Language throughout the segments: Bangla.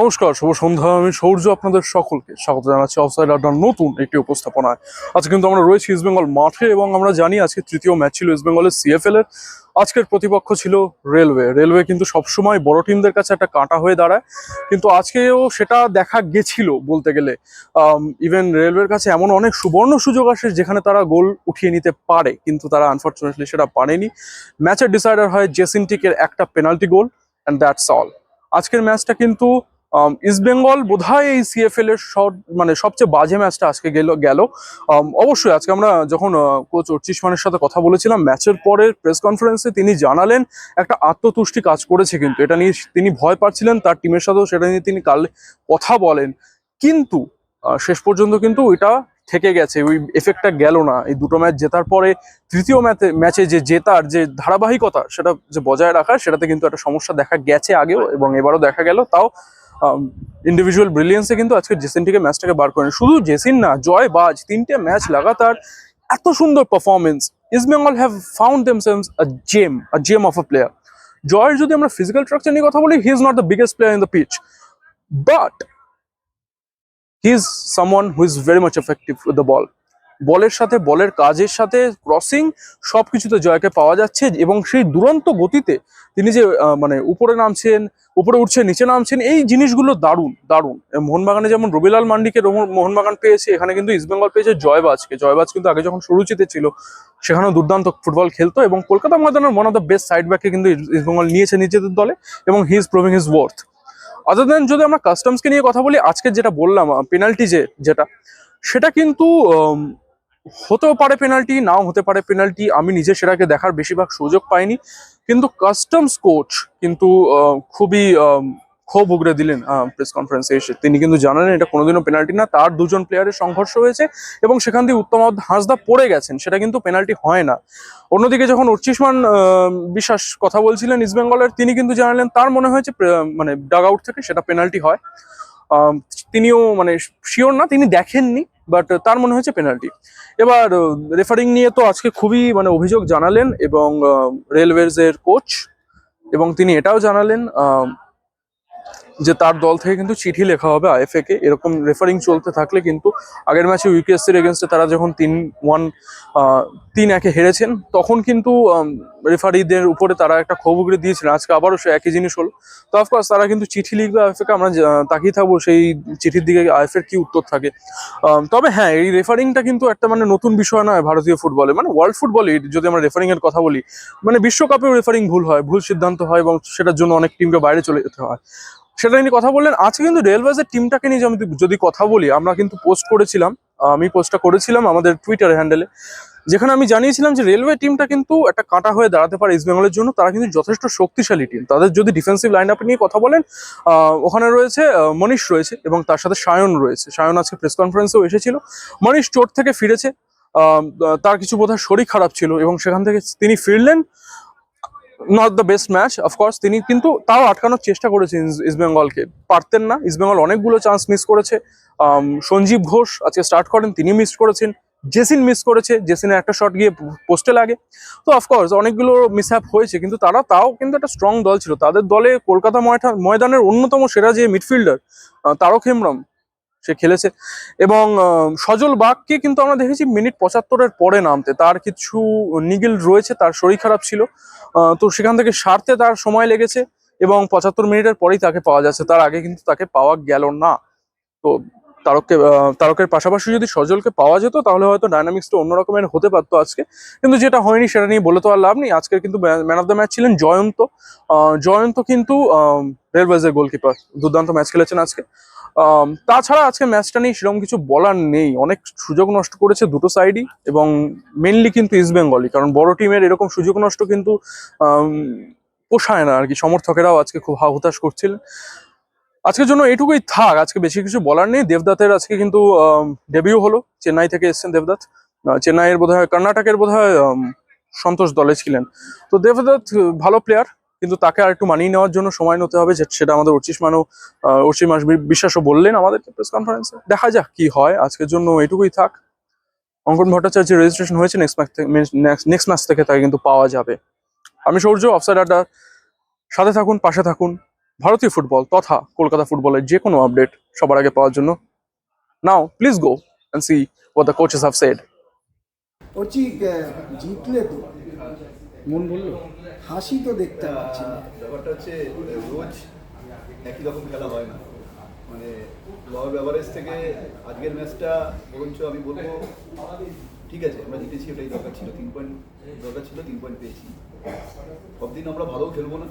নমস্কার, শুভ সন্ধ্যা। আমি সৌর্য আপনাদের সকলকে স্বাগত জানাচ্ছি অফসাইড আড্ডার নতুন একটি উপস্থাপনায়। আজকে কিন্তু আমরা রয়েছি ইস্ট বেঙ্গল মাঠে এবং আমরা জানি আজকে তৃতীয় ম্যাচ ছিল ইস্ট বেঙ্গলের সিএফএল এর। আজকের প্রতিপক্ষ ছিল রেলওয়ে। রেলওয়ে কিন্তু সবসময় বড় টিমদের কাছে একটা কাঁটা হয়ে দাঁড়ায়, কিন্তু আজকেও সেটা দেখা গেছিল বলতে গেলে। ইভেন রেলওয়ের কাছে এমন অনেক সুবর্ণ সুযোগ আসে যেখানে তারা গোল উঠিয়ে নিতে পারে, কিন্তু তারা আনফর্চুনেটলি সেটা পারেনি। ম্যাচের ডিসাইডার হয় জেসিন্টিকের একটা penalty goal, and that's all. আজকের ম্যাচটা কিন্তু ইস্ট বেঙ্গল বোধহয় এই সিএফএল এর সবচেয়ে বাজে ম্যাচটা আজকে গেল। অবশ্যই আজকে আমরা যখন কোচ অর্চিষ্মানের সাথে কথা বলেছিলাম ম্যাচের পরে প্রেস কনফারেন্সে, তিনি জানালেন একটা আত্মতুষ্টি কাজ করেছে, কিন্তু এটা নিয়ে তিনি ভয় পাচ্ছিলেন তার টিমের সাথেও সেটা নিয়ে তিনি কাল কথা বলেন। কিন্তু শেষ পর্যন্ত কিন্তু এটা থেকে গেছে, ওই এফেক্টটা গেল না। এই দুটো ম্যাচ জেতার পরে তৃতীয় ম্যাচে যে জেতার যে ধারাবাহিকতা সেটা যে বজায় রাখার, সেটাতে কিন্তু একটা সমস্যা দেখা গেছে আগেও এবং এবারও দেখা গেল। তাও ইন্ডিভিজুয়াল ব্রিলিয়েন্সে কিন্তু আজকে জেসিনটিকে ম্যাচটাকে বার করেন। শুধু জেসিন না, জয় বাজ তিনটে ম্যাচ লাগাতার এত সুন্দর performance. East Bengal have found themselves a gem of a player. জয়ের যদি আমরা ফিজিক্যাল স্ট্রাকচার নিয়ে কথা বলি, he is not the biggest player in the pitch, but he is someone who is very much effective with the ball. বলের সাথে, বলের কাজের সাথে, ক্রসিং সবকিছুতে জয়কে পাওয়া যাচ্ছে এবং সেই দুরন্ত গতিতে তিনি যে উপরে নামছেন, উপরে উঠছেন, নিচে নামছেন, এই জিনিসগুলো দারুণ দারুণ। মোহনবাগানে যেমন রবিলাল মান্ডিকে মোহনবাগান পেয়েছে, এখানে কিন্তু ইস্টবেঙ্গল পেয়েছে জয়বাজকে। জয়বাজ কিন্তু আগে যখন সুরুচিতে ছিল সেখানেও দুর্দান্ত ফুটবল খেলতো এবং কলকাতা ময়দানের one of the best side ব্যাককে কিন্তু ইস্টবেঙ্গল নিয়েছে নিজেদের দলে এবং he is proving his worth. Other than যদি আমরা কাস্টমসকে নিয়ে কথা বলি, আজকে যেটা বললাম পেনাল্টি যেটা, সেটা কিন্তু হতেও পারে পেনাল্টি, নাও হতে পারে পেনাল্টি। আমি নিজে সেটাকে দেখার বেশিরভাগ সুযোগ পাইনি, কিন্তু কাস্টমস কোচ কিন্তু খুবই ক্ষোভ উগড়ে দিলেন প্রেস কনফারেন্সে এসে। তিনি কিন্তু জানালেন এটা কোনোদিনও পেনাল্টি না, তার দুজন প্লেয়ারের সংঘর্ষ হয়েছে এবং সেখান দিয়ে উত্তম হাঁসদা পড়ে গেছেন, সেটা কিন্তু পেনাল্টি হয় না। অন্যদিকে যখন অর্চিষ্মান বিশ্বাস কথা বলছিলেন ইস্ট বেঙ্গলের, তিনি কিন্তু জানালেন তার মনে হয়েছে ডাগ আউট থেকে সেটা পেনাল্টি হয়। তিনিও শিওর না, তিনি দেখেননি, বাট তার মনে হয়েছে পেনাল্টি। এবার রেফারিং নিয়ে তো আজকে খুবই অভিযোগ জানালেন এবং রেলওয়েজ এর কোচ, এবং তিনি এটাও জানালেন যে তার দল থেকে কিন্তু চিঠি লেখা হবে আইএফএ কে। এরকম রেফারিং চলতে থাকলে কিন্তু, আগের ম্যাচে ইউকেএসসির এগেনস্টে তারা যখন 3-1 হেরেছেন, তখন কিন্তু রেফারিদের উপরে তারা একটা ক্ষোভ উগড়ে দিয়েছিলেন। আজকে আবারও সে একই জিনিস হলো। তো অফকোর্স তারা কিন্তু চিঠি লিখবে আইএফএ কে, আমরা তাকিয়ে থাকবো সেই চিঠির দিকে আইএফএ এর কি উত্তর থাকে। তবে হ্যাঁ, এই রেফারিংটা কিন্তু একটা নতুন বিষয় নয় ভারতীয় ফুটবলে, ওয়ার্ল্ড ফুটবলে যদি আমরা রেফারিং এর কথা বলি, বিশ্বকাপেও রেফারিং ভুল হয়, ভুল সিদ্ধান্ত হয় এবং সেটার জন্য অনেক টিমকে বাইরে চলে যেতে হয়। সেটা নিয়ে কথা বললেন। আজকে কিন্তু রেলওয়েজের টিমটাকে নিয়ে যদি কথা বলি, আমরা কিন্তু পোস্ট করেছিলাম, আমি পোস্টটা করেছিলাম আমাদের টুইটার হ্যান্ডেলে, যেখানে আমি জানিয়েছিলাম যে রেলওয়ে টিমটা কিন্তু একটা কাঁটা হয়ে দাঁড়াতে পারে ইস্ট বেঙ্গলের জন্য। তারা কিন্তু যথেষ্ট শক্তিশালী টিম। তাদের যদি ডিফেন্সিভ লাইন আপ নিয়ে কথা বলেন, ওখানে রয়েছে মনীষ রয়েছে এবং তার সাথে সায়ন রয়েছে। সায়ন আজকে প্রেস কনফারেন্সেও এসেছিল। মনীষ চোট থেকে ফিরেছে, তার কিছু বোধহয় শরীর খারাপ ছিল এবং সেখান থেকে তিনি ফিরলেন। Not the best match of course, তিনি কিন্তু তাও আটকানোর চেষ্টা করেছেন ইস্ট বেঙ্গলকে। পারতেন না, ইস্ট বেঙ্গল অনেকগুলো চান্স মিস করেছে। সঞ্জীব ঘোষ আজকে স্টার্ট করেন, তিনি মিস করেছেন। জেসিন মিস করেছে, জেসিনের একটা শট গিয়ে পোস্টে লাগে। তো অফকোর্স অনেকগুলো মিসহ্যাপ হয়েছে, কিন্তু তাও কিন্তু একটা স্ট্রং দল ছিল। তাদের দলে কলকাতা ময়দানের অন্যতম সেরা যে মিডফিল্ডার তারক হেমব্রম, সে খেলেছে। এবং সজল বাগকে কিন্তু আমরা দেখেছি মিনিট 75-এর পরে নামতে। তার কিছু নিগেল রয়েছে, তার শরীর খারাপ ছিল, তো সেখান থেকে সারতে তার সময় লেগেছে এবং 75 মিনিটের পরেই তাকে পাওয়া যাচ্ছে, তার আগে কিন্তু তাকে পাওয়া গেল না। তো তারকের পাশাপাশি যদি সজলকে পাওয়া যেত, তাহলে হয়তো ডায়নামিক্সটা অন্যরকমের হতে পারতো আজকে, কিন্তু যেটা হয়নি সেটা নিয়ে বলে তো আর লাভ নেই। আজকের কিন্তু ম্যান অফ দ্য ম্যাচ ছিলেন জয়ন্ত। জয়ন্ত কিন্তু রেলওয়েজের গোলকিপার, দুর্দান্ত ম্যাচ খেলেছেন আজকে। তাছাড়া আজকে ম্যাচটা নিয়ে সেরকম কিছু বলার নেই। অনেক সুযোগ নষ্ট করেছে দুটো সাইডই, এবং মেনলি কিন্তু ইস্ট বেঙ্গলই, কারণ বড় টিমের এরকম সুযোগ নষ্ট কিন্তু পোষায় না আর কি। সমর্থকেরাও আজকে খুব হাহুতাশ করছিলেন। আজকের জন্য এটুকুই থাক, আজকে বেশি কিছু বলার নেই। দেবদাতের আজকে কিন্তু ডেবিউ হলো, চেন্নাই থেকে এসেছেন দেবদাত। চেন্নাইয়ের বোধহয়, কর্ণাটকের বোধহয় সন্তোষ দলে ছিলেন। তো দেবদত্ত ভালো প্লেয়ার, কিন্তু তাকে আর একটু মানিয়ে নেওয়ার জন্য সময় নিতে হবে, সেটা আমাদের অর্চিষ্মান বিশ্বাসও বললেন আমাদেরকে প্রেস কনফারেন্সে। দেখা যাক কি হয়। আজকের জন্য এটুকুই থাক। অঙ্কন ভট্টাচার্যের রেজিস্ট্রেশন হয়েছে, নেক্সট ম্যাচ থেকে তাকে কিন্তু পাওয়া যাবে। আমি সৌর্য, অফসাইড আড্ডার সাথে থাকুন, পাশে থাকুন। ভারতীয় ফুটবল তথা কলকাতা ফুটবলের যে কোনো আপডেট সবার আগে পাওয়ার জন্য now please go and see what the coaches have said. ওচি জিতলে তো মন বললো, হাসি তো দেখতে পাচ্ছি না। ব্যাপারটা হচ্ছে রোজ একই রকম খেলা হয় না, মানে ল অ্যাভারেজ থেকে আজকের ম্যাচটা বরঞ্চ আমি বলবো ঠিক আছে, আমরা জিতেছি, ওটাই দরকার ছিল, 3 পয়েন্ট দরকার ছিল, 3 পয়েন্ট পেয়েছি। সব দিন আমরা ভালোও খেলবো না,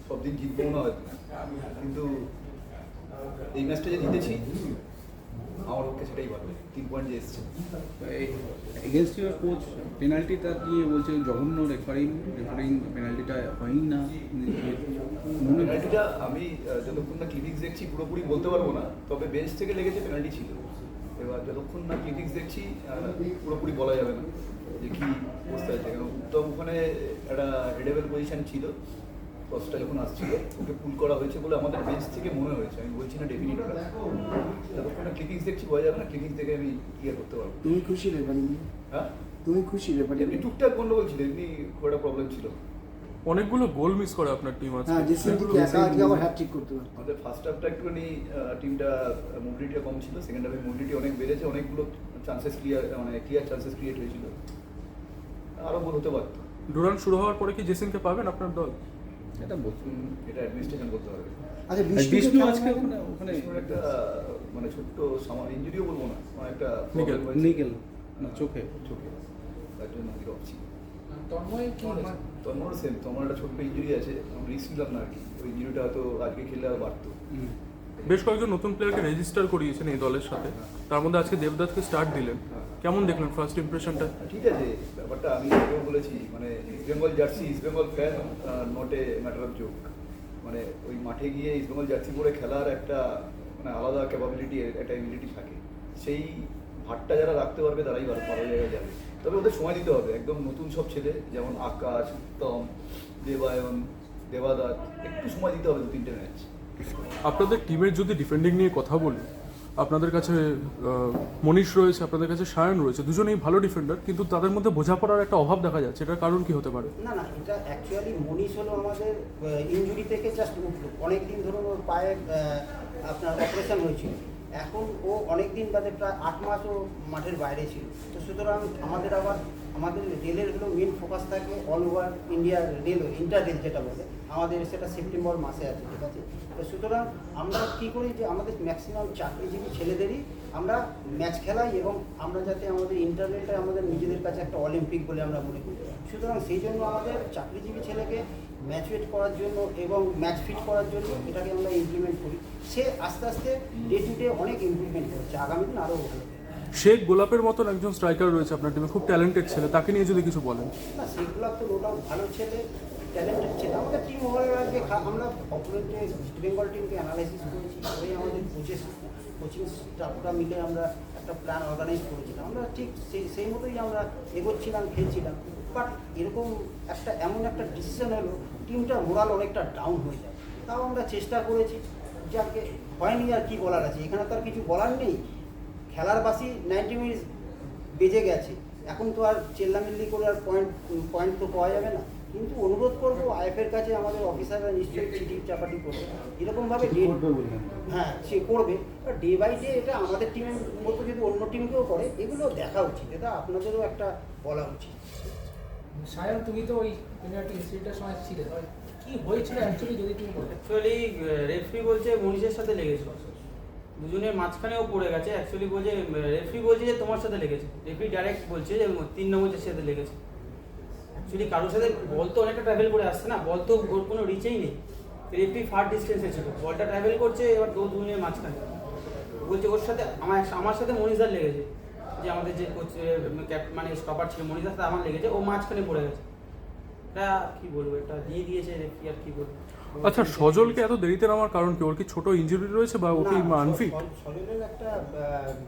সব দিন জিতবো না হয়তো, কিন্তু এই ম্যাচটা যে জিতেছি আমার পক্ষে সেটাই ভালো, 3 পয়েন্ট যে এসছে। এগেনস্ট ইউর কোচ পেনাল্টিটা নিয়ে বলছে জঘন্য রেফারিং পেনাল্টিটা হয়নি না। পেনাল্টিটা আমি যতক্ষণ না ক্লিনিক্স দেখছি পুরোপুরি বলতে পারবো না, তবে বেঞ্চ থেকে লেগেছে পেনাল্টি ছিল। এবার যতক্ষণ না ক্লিনিক্স দেখছি পুরোপুরি বলা যাবে না যে কী অবস্থা আছে, কারণ উত্তম ওখানে একটা হেডেবল পজিশন ছিল, টসটা যখন আসছিল ওকে পুল করা হয়েছে বলে আমাদের বেঞ্চ থেকে মনে হয়েছে, আমি বলছি না ডেফিনিট ওটা, যতক্ষণ না ক্লিনিক্স দেখছি বোঝা যাবে না, ক্লিনিক্স দেখে আমি ক্লিয়ার করতে পারবো। তুমি খুশি রেফারি? হ্যাঁ তুমি খুশি রেফারি? এমনি টুকটাক গন্ডগোল ছিল, এমনি খুব একটা প্রবলেম ছিল। অনেকগুলো গোল মিস করে আপনার টিম আছে। হ্যাঁ, জেসিএনটি একা আজকে আবার হ্যাটট্রিক করতে পারতো। আমাদের ফার্স্ট হাফটা একটুখানি টিমটা মোবিলিটিটা কম ছিল, সেকেন্ড হাফে মোবিলিটি অনেক বেড়েছে, অনেকগুলো চান্সেস ক্লিয়ার চান্সেস ক্রিয়েট হয়েছিল, আরও গোল হতে পারতো। ডুরান শুরু হওয়ার পরে কি জেসিনকে পাবেন আপনার দল? এটা এটা অ্যাডমিনিস্ট্রেশন করতে পারবে। আচ্ছা, বিষ্ণু আজকে ওখানে বিষ্ণুর একটা মানে ছোট্ট ইঞ্জুরিও বলবো না, মানে একটা নিকেল। problem হয়েছে নিকেল না চোখে চোখে, তার জন্য আমি রপছি। তন্ময় কি হয়েছে? তোমার সেম, তোমার একটা ছোট্ট ইঞ্জুরি আছে, আমি রিস্ক নিলাম না আর কি, ওই ইঞ্জুরিটা হয়তো আজকে খেললে আর বাড়তো। বেশ কয়েকজন নতুন প্লেয়ারকে রেজিস্টার করিয়েছেন এই দলের সাথে, তার মধ্যে আজকে দেবদাসকে স্টার্ট দিলেন, কেমন দেখলেন ফার্স্ট ইমপ্রেশনটা? ঠিক আছে, ব্যাপারটা আমি আগেও বলেছি, মানে east Bengal jersey, east Bengal fan, not a matter of joke, মানে ওই মাঠে গিয়ে ইস্ট বেঙ্গল জার্সি পরে খেলার একটা মানে আলাদা ক্যাপাবিলিটি, একটা এবিলিটি থাকে, সেই ভাটটা যারা রাখতে পারবে তারাই ভালো জায়গায় যাবে, তবে ওদের সময় দিতে হবে। একদম নতুন সব ছেলে যেমন আকাশ, উত্তম, দেবায়ন, দেবাদাত, একটু সময় দিতে হবে, 2-3টে ম্যাচ। আপনাদের টিমের যদি ডিফেন্ডিং নিয়ে কথা বলি, আপনাদের কাছে মনীষ রয়েছে, আপনাদের কাছে সায়ন রয়েছে, দুজনেই ভালো ডিফেন্ডার, কিন্তু তাদের মধ্যে বোঝাপড়ার একটা অভাব দেখা যাচ্ছে, এটার কারণ কি হতে পারে? না না, এটা অ্যাকচুয়ালি মনীষ হলো আমাদের ইনজুরি থেকে জাস্ট উঠলো, অনেক দিন ধরুন ওর পায়ে আপনার অপারেশন হয়েছিল, এখন ও অনেক দিন বাদে প্রায় 8 মাসও মাঠের বাইরে ছিল, তো সুতরাং আমাদের রেলের হলো মেন ফোকাস থাকে all over India rail, inter rail যেটা বলে আমাদের, সেটা সেপ্টেম্বর মাসে আছে, ঠিক আছে। তো সুতরাং আমরা কী করি যে আমাদের ম্যাক্সিমাম চাকরিজীবী ছেলেদেরই আমরা ম্যাচ খেলাই, এবং আমরা যাতে আমাদের ইন্টারনেটটা আমাদের নিজেদের কাছে একটা অলিম্পিক বলে আমরা মনে করি, সুতরাং সেই জন্য আমাদের চাকরিজীবী ছেলেকে ম্যাচুয়েট করার জন্য এবং ম্যাচ ফিট করার জন্য এটাকে আমরা ইমপ্লিমেন্ট করি, সে আস্তে আস্তে ডে টু ডে অনেক ইমপ্রুভমেন্ট করছে, আগামী দিন আরও ভালো। শেখ গোলাপের মতন একজন স্ট্রাইকার রয়েছে আপনার টিমে, খুব ট্যালেন্টেড ছেলে, তাকে নিয়ে যদি কিছু বলেন। না, সেগুলো তো নো ডাউট ভালো ছেলে, ট্যালেন্টেড ছেলে। আমাদের টিম হওয়ার আগে আমরা অপোনেন্টে ইস্ট বেঙ্গল টিমকে অ্যানালাইসিস করেছি, ওই আমাদের কোচিং স্টাফরা মিলে আমরা একটা প্ল্যান অর্গানাইজ করেছিলাম, আমরা ঠিক সেই মতোই আমরা এগোচ্ছিলাম, খেলছিলাম, বাট এরকম এমন একটা ডিসিশন হলো টিমটা মোরাল অনেকটা ডাউন হয়ে যায়, তাও আমরা চেষ্টা করেছি, যাকে হয়নি আর কি বলার আছে, এখানে তো আর কিছু বলার নেই, খেলার বাসি 90 মিনিট বেজে গেছে, এখন তো আর চেল্লামিল্লি করে আর পয়েন্ট তো পাওয়া যাবে না, কিন্তু অনুরোধ করবো আইএফের কাছে, আমাদের অফিসাররা নিশ্চয়ই চিঠি চাপাটি করবে এরকমভাবে, হ্যাঁ সে করবে, ডে বাই ডে এটা আমাদের টিমের মতো যদি অন্য টিমকেও করে, এগুলো দেখা উচিত, এটা আপনাদেরও একটা বলা উচিত। সায়ন, তুমি তো ওই পেনাল্টি ইনসিডেন্টের সময় ছিলে, কি হয়েছিল অ্যাকচুয়ালি যদি তুমি বলো? অ্যাকচুয়ালি রেফারি বলছে মনীষের সাথে লেগেছে, দুজনের মাঝখানেও পড়ে গেছে, অ্যাকচুয়ালি বলছে রেফারি বলছে যে তোমার সাথে লেগেছে, রেফারি ডাইরেক্ট বলছে যে 3 নম্বরের সাথে লেগেছে। অ্যাকচুয়ালি কারোর সাথে বল তো অনেকটা ট্রাভেল করে আসছে না, বল তো ওর কোনো রিচেই নেই, রেফারি ফার ডিস্টেন্সে ছিল, বলটা ট্রাভেল করছে, এবার দুজনের মাঝখানে বলছে ওর সাথে আমার সাথে মনীষদার লেগেছে, যে আমাদের যে কোচ মানে স্টপার ছিল মনীষদার সাথে আমার লেগেছে, ও মাঝখানে পড়ে গেছে, এটা কি বলবো, এটা দিয়ে দিয়েছে রেফারি, আর কি বলবো। আচ্ছা, সজলকে এত দেরিতে নামার কারণ কি? ওর কি ছোট ইনজুরি রয়েছে বা ও কি আনফিট? সজলের একটা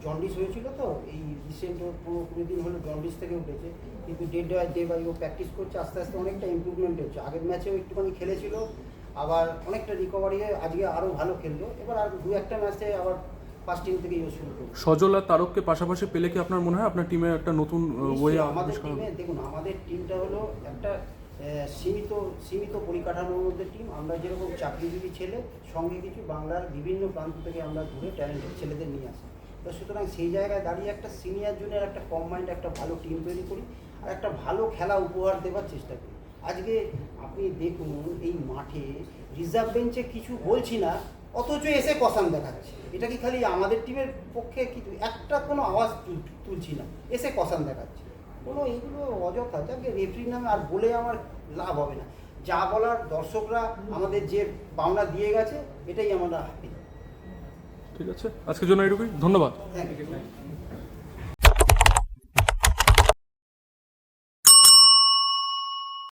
জন্ডিস হয়েছিল, তো এই রিসেন্ট 15-20 দিন হলো জন্ডিস থেকে উঠেছে, কিন্তু ডে বাই ও প্র্যাকটিস করছে, আস্তে আস্তে অনেকটা ইমপ্রুভমেন্ট হচ্ছে, আগের ম্যাচেও একটুখানি খেলেছিল, আবার অনেকটা রিকভারি হয়ে আজকে আরও ভালো খেললো, এবার আর 2-1টা ম্যাচে আবার ফার্স্ট টিম থেকে ইউজ শুরু করবো। সজল আর তারককে পাশাপাশি পেলে কি আপনার মনে হয় আপনার টিমে একটা নতুন ওয়ে? আমাদের টিমে দেখুন, আমাদের টিমটা হলো একটা সীমিত পরিকাঠামোর মধ্যে টিম। আমরা যেরকম চাকরিজীবী ছেলে, সঙ্গে কিছু বাংলার বিভিন্ন প্রান্ত থেকে আমরা ঘুরে ট্যালেন্টেড ছেলেদের নিয়ে আসি। তো সুতরাং সেই জায়গায় দাঁড়িয়ে একটা সিনিয়র জুনিয়র একটা কম্বাইন্ড একটা ভালো টিম তৈরি করি আর একটা ভালো খেলা উপহার দেওয়ার চেষ্টা করি। আজকে আপনি দেখুন এই মাঠে রিজার্ভ বেঞ্চে কিছু বলছি না, অথচ এসে কসান দেখাচ্ছে। এটা কি খালি আমাদের টিমের পক্ষে কিছু একটা কোনো আওয়াজ তুলছি না, এসে কসান দেখাচ্ছে। কোনো এইগুলো অযথা, যাকে রেফারির নামে আর বলে আমার লাভ হবে না। যা বলার দর্শকরা আমাদের যে পাওনা দিয়ে গেছে, এটাই আমরা হ্যাপি। ঠিক আছে, আজকের জন্য এটুকুই, ধন্যবাদ। Thank you.